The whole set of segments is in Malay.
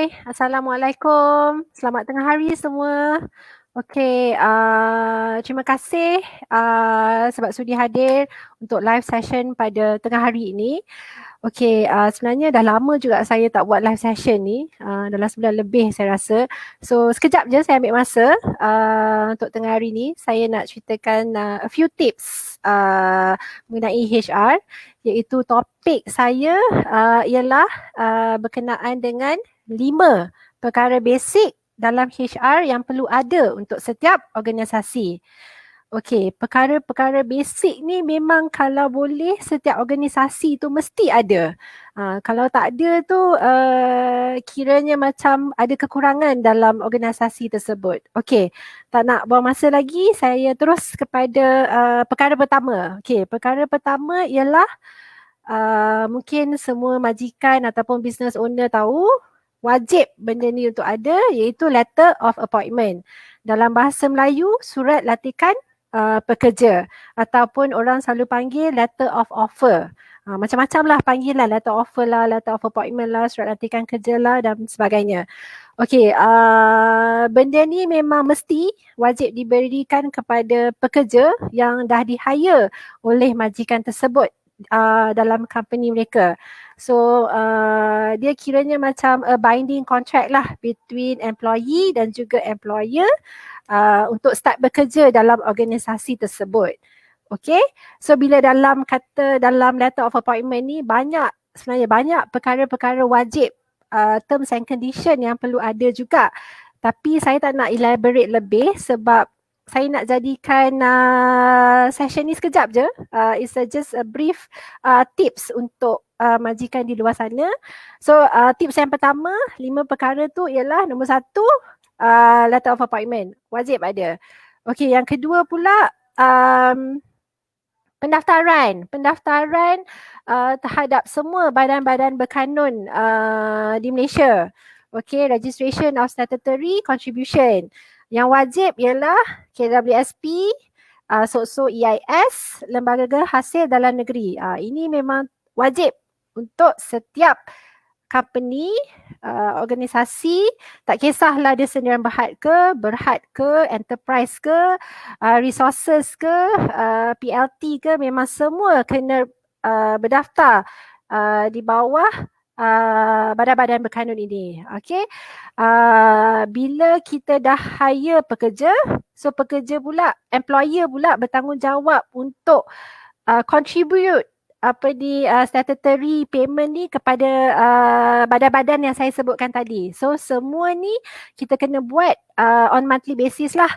Hai, Assalamualaikum. Selamat tengah hari semua. Okey, terima kasih sebab sudi hadir untuk live session pada tengah hari ini. Okey, sebenarnya dah lama juga saya tak buat live session ni, dalam sebulan lebih saya rasa. So, sekejap je saya ambil masa untuk tengah hari ni. Saya nak ceritakan a few tips mengenai HR, iaitu topik saya ialah berkenaan dengan 5 perkara basic dalam HR yang perlu ada untuk setiap organisasi. Okey, perkara-perkara basic ni memang kalau boleh setiap organisasi tu mesti ada. Kalau tak ada tu kiranya macam ada kekurangan dalam organisasi tersebut. Okey, tak nak buang masa lagi, saya terus kepada perkara pertama. Okey, perkara pertama ialah mungkin semua majikan ataupun business owner tahu wajib benda ni untuk ada, iaitu letter of appointment. Dalam bahasa Melayu, surat latihan pekerja ataupun orang selalu panggil letter of offer. Macam-macam lah panggilan, letter of offer lah, letter of appointment lah, surat latihan kerja lah dan sebagainya. Okey, benda ni memang mesti wajib diberikan kepada pekerja yang dah di-hire oleh majikan tersebut dalam company mereka. So dia kiranya macam a binding contract lah between employee dan juga employer untuk start bekerja dalam organisasi tersebut. Okay, so bila dalam letter of appointment ni sebenarnya banyak perkara-perkara wajib, terms and condition yang perlu ada juga. Tapi saya tak nak elaborate lebih sebab saya nak jadikan session ni sekejap je. It's just a brief tips untuk majikan di luar sana. So tips yang pertama, 5 perkara tu ialah nombor 1, letter of appointment. Wajib ada. Okey, yang kedua pula pendaftaran terhadap semua badan-badan berkanun di Malaysia. Okey, registration of statutory contribution. Yang wajib ialah KWSP, SOCSO EIS, Lembaga Hasil Dalam Negeri. Ini memang wajib untuk setiap company, organisasi, tak kisahlah dia sendirian berhad ke, enterprise ke, resources ke, PLT ke, memang semua kena berdaftar di bawah badan-badan berkanun ini. Okay. Bila kita dah hire pekerja, so pekerja pula, employer pula bertanggungjawab untuk contribute statutory payment ni kepada badan-badan yang saya sebutkan tadi. So semua ni kita kena buat on monthly basis lah.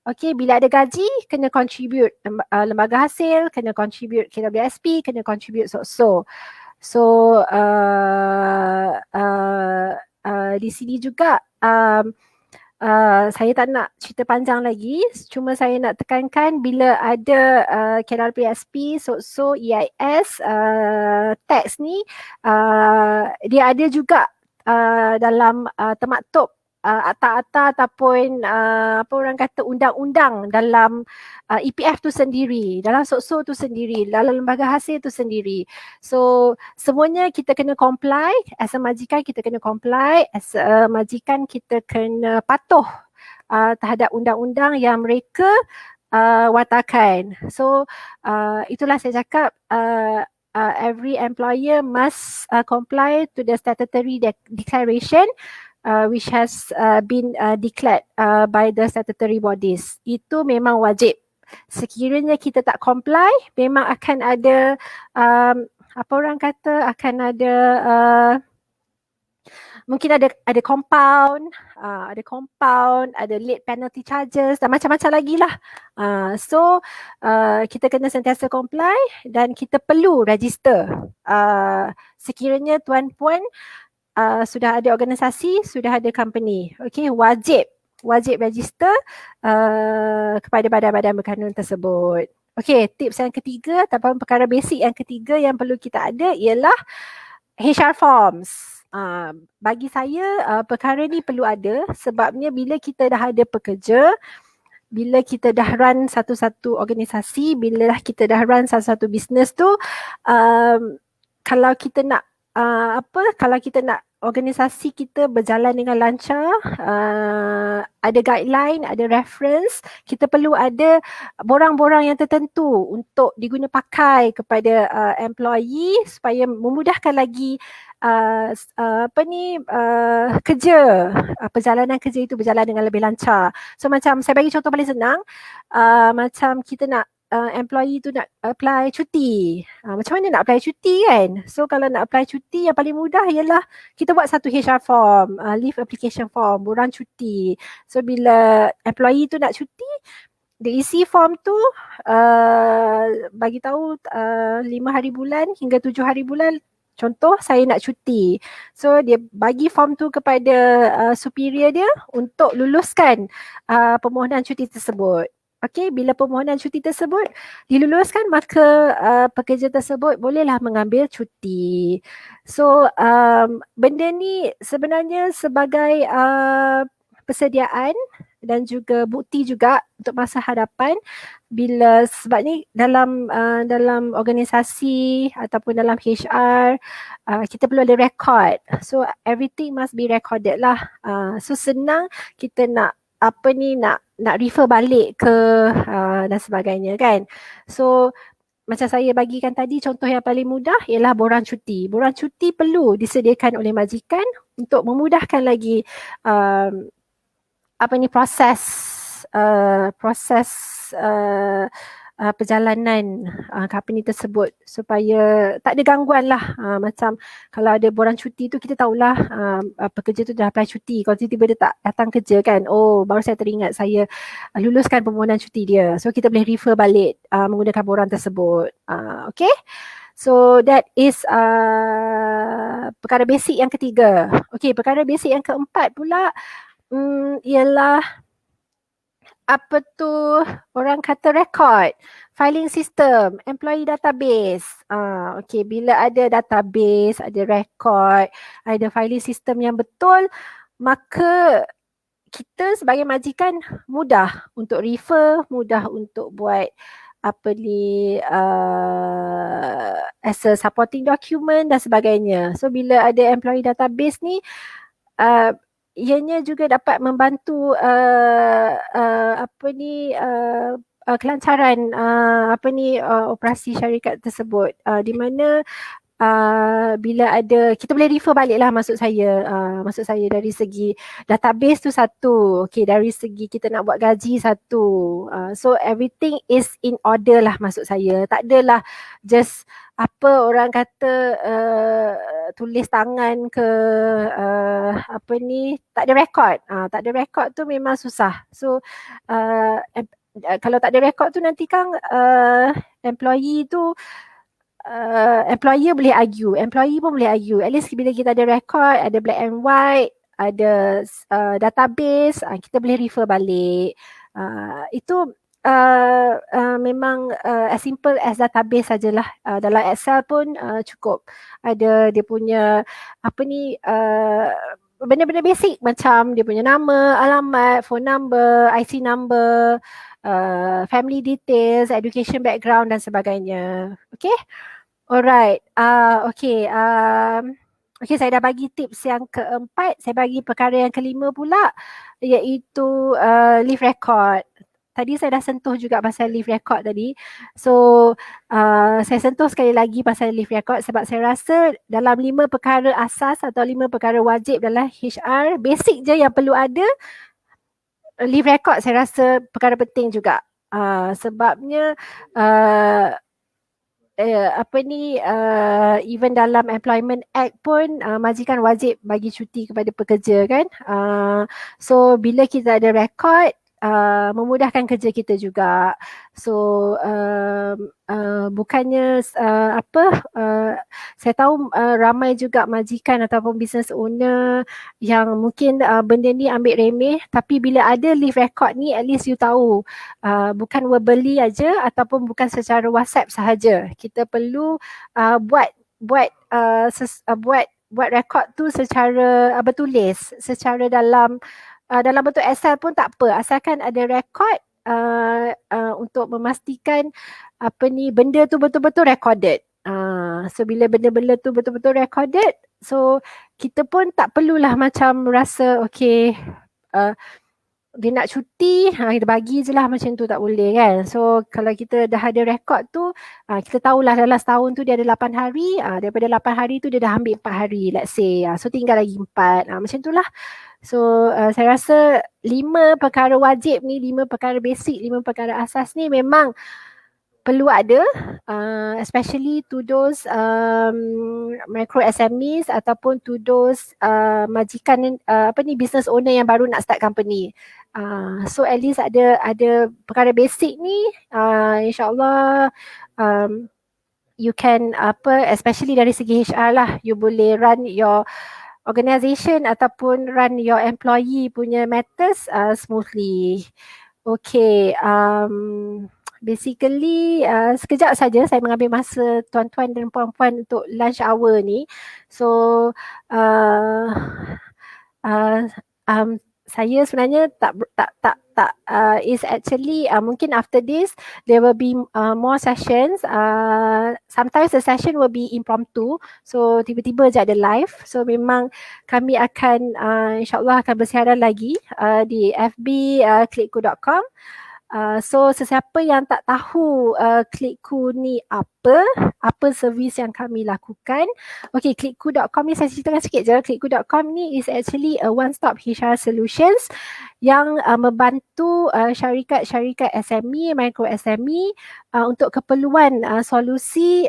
Okay, bila ada gaji kena contribute lembaga hasil, kena contribute KWSP, kena contribute SOCSO. So di sini juga saya tak nak cerita panjang lagi, cuma saya nak tekankan bila ada KLPSP, SOCSO, EIS, tax ni, dia ada juga dalam termaktub akta-akta ataupun apa orang kata undang-undang dalam EPF tu sendiri, dalam SOCSO tu sendiri, dalam lembaga hasil tu sendiri. So semuanya kita kena comply, as a majikan kita kena comply, as a majikan kita kena patuh terhadap undang-undang yang mereka watakkan. So itulah saya cakap, every employer must comply to the statutory declaration which has been declared by the statutory bodies. Itu memang wajib. Sekiranya kita tak comply, memang akan ada apa orang kata, akan ada mungkin ada compound, ada late penalty charges dan macam-macam lagi lah. So kita kena sentiasa comply dan kita perlu register. Sekiranya tuan-puan sudah ada organisasi, sudah ada company, okay, wajib register kepada badan-badan berkanun tersebut. Okay, tips yang ketiga ataupun perkara basic yang ketiga yang perlu kita ada ialah HR forms. Bagi saya perkara ni perlu ada sebabnya bila kita dah ada pekerja, bila kita dah run satu-satu organisasi, bila kita dah run satu-satu bisnes tu, kalau kita nak kalau kita nak organisasi kita berjalan dengan lancar, ada guideline, ada reference, kita perlu ada borang-borang yang tertentu untuk diguna pakai kepada employee supaya memudahkan lagi kerja, perjalanan kerja itu berjalan dengan lebih lancar. So macam saya bagi contoh paling senang, macam kita nak employee tu nak apply cuti. Macam mana nak apply cuti kan? So kalau nak apply cuti yang paling mudah ialah kita buat satu HR form, leave application form, borang cuti. So bila employee tu nak cuti, dia isi form tu, bagi tahu 5 hari bulan hingga 7 hari bulan, contoh saya nak cuti. So dia bagi form tu kepada superior dia untuk luluskan permohonan cuti tersebut. Okey, bila permohonan cuti tersebut diluluskan, maka pekerja tersebut bolehlah mengambil cuti. So benda ni sebenarnya sebagai persediaan dan juga bukti juga untuk masa hadapan, bila sebab ni dalam organisasi ataupun dalam HR kita perlu ada record. So everything must be recorded lah. So senang kita nak nak refer balik ke dan sebagainya kan. So macam saya bagikan tadi, contoh yang paling mudah ialah borang cuti. Borang cuti perlu disediakan oleh majikan untuk memudahkan lagi proses perjalanan company tersebut supaya tak ada gangguan lah. Macam kalau ada borang cuti tu, kita tahulah pekerja tu dah apply cuti. Kalau tiba-tiba dia tak datang kerja kan, oh baru saya teringat saya luluskan permohonan cuti dia. So kita boleh refer balik menggunakan borang tersebut. Okay. So that is perkara basic yang ketiga. Okay, perkara basic yang keempat pula ialah orang kata record, filing system, employee database. Okay, bila ada database, ada record, ada filing system yang betul, maka kita sebagai majikan mudah untuk refer, mudah untuk buat as a supporting document dan sebagainya. So bila ada employee database ni, ianya juga dapat membantu kelancaran operasi syarikat tersebut, di mana bila ada, kita boleh refer balik lah, maksud saya dari segi database tu satu, okay, dari segi kita nak buat gaji satu, so everything is in order lah, maksud saya. Tak adalah just orang kata tulis tangan ke tak ada record. Tak ada record tu memang susah. So kalau tak ada record tu nanti kan employee tu employer boleh argue, employee pun boleh argue. At least bila kita ada record, ada black and white, ada database, kita boleh refer balik. Itu memang as simple as database sajalah. Dalam Excel pun cukup ada dia punya benda-benda basic macam dia punya nama, alamat, phone number, IC number, family details, education background dan sebagainya. Okay? Alright. Okay. Okay, saya dah bagi tips yang keempat. Saya bagi perkara yang kelima pula, iaitu leave record. Tadi saya dah sentuh juga pasal leave record tadi. So saya sentuh sekali lagi pasal leave record sebab saya rasa dalam 5 perkara asas atau 5 perkara wajib dalam HR, basic je yang perlu ada, leave record saya rasa perkara penting juga. Sebabnya even dalam Employment Act pun majikan wajib bagi cuti kepada pekerja kan. So bila kita ada rekod, memudahkan kerja kita juga. So bukannya saya tahu ramai juga majikan ataupun business owner yang mungkin benda ni ambil remeh, tapi bila ada leave record ni, at least you tahu bukan verbally aja ataupun bukan secara WhatsApp sahaja. Kita perlu buat rekod tu secara bertulis, secara dalam bentuk Excel pun tak apa, asalkan ada rekod untuk memastikan benda tu betul-betul recorded. So bila benda-benda tu betul-betul recorded, so kita pun tak perlulah macam rasa dia nak cuti, kita bagi je lah macam tu, tak boleh kan. So kalau kita dah ada rekod tu, kita tahulah dalam setahun tu dia ada 8 hari, daripada 8 hari tu dia dah ambil 4 hari let's say. So tinggal lagi 4, macam tu lah. So saya rasa 5 perkara wajib ni, 5 perkara basic, 5 perkara asas ni memang perlu ada, especially to those micro SMEs ataupun to those majikan business owner yang baru nak start company. So at least ada perkara basic ni, insyaAllah you can especially dari segi HR lah, you boleh run your organisation ataupun run your employee punya matters smoothly. Okay, basically sekejap saja saya mengambil masa tuan-tuan dan puan-puan untuk lunch hour ni. So saya sebenarnya tak is actually mungkin after this there will be more sessions. Sometimes the session will be impromptu, so tiba-tiba je ada live. So memang kami akan insyaAllah akan bersiaran lagi di FB klikku.com. So sesiapa yang tak tahu Klikku ni apa servis yang kami lakukan. Okay, Klikku.com ni saya ceritakan sikit je. Klikku.com ni is actually a one-stop HR solutions yang membantu syarikat-syarikat SME, micro SME untuk keperluan solusi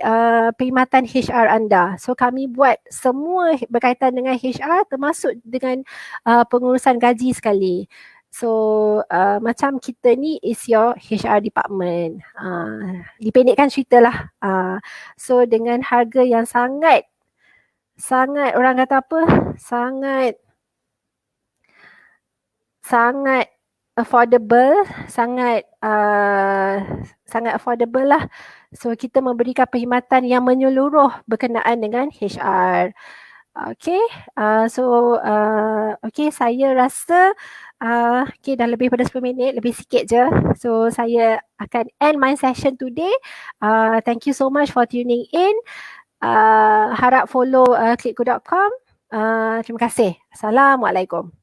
perkhidmatan HR anda. So kami buat semua berkaitan dengan HR, termasuk dengan pengurusan gaji sekali. So macam kita ni is your HR department. Dipendekkan cerita lah. So dengan harga yang sangat orang kata apa, sangat affordable, sangat affordable lah. So kita memberikan perkhidmatan yang menyeluruh berkenaan dengan HR. Okay, okay, saya rasa okay, dah lebih pada 10 minit, lebih sikit je. So saya akan end my session today. Thank you so much for tuning in. Harap follow klikku.com. Terima kasih. Assalamualaikum.